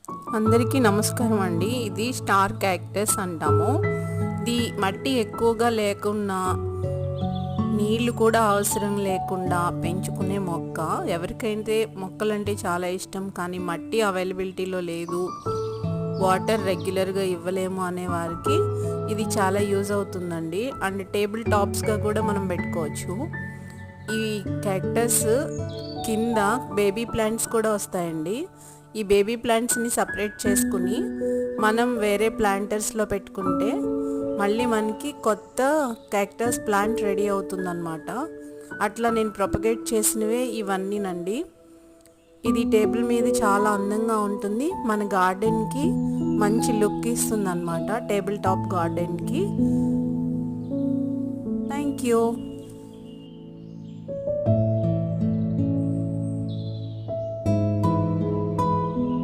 అందరికీ నమస్కారం అండి. ఇది స్టార్ క్యాక్టస్ అంటాము. ఇది మట్టి ఎక్కువగా లేకుండా, నీళ్లు కూడా అవసరం లేకుండా పెంచుకునే మొక్క. ఎవరికైతే మొక్కలంటే చాలా ఇష్టం కానీ మట్టి అవైలబిలిటీలో లేదు, వాటర్ రెగ్యులర్గా ఇవ్వలేము అనే వారికి ఇది చాలా యూజ్ అవుతుందండి. అండ్ టేబుల్ టాప్స్గా కూడా మనం పెట్టుకోవచ్చు. ఈ క్యాక్టస్ కింద బేబీ ప్లాంట్స్ కూడా వస్తాయండి. ఈ బేబీ ప్లాంట్స్ని సపరేట్ చేసుకుని మనం వేరే ప్లాంటర్స్లో పెట్టుకుంటే మళ్ళీ మనకి కొత్త క్యాక్టస్ ప్లాంట్ రెడీ అవుతుందన్నమాట. అట్లా నేను ప్రొపగేట్ చేసినవే ఇవన్నీనండి. ఇది టేబుల్ మీద చాలా అందంగా ఉంటుంది, మన గార్డెన్కి మంచి లుక్ ఇస్తుంది అన్నమాట, టేబుల్ టాప్ గార్డెన్కి. Thank you.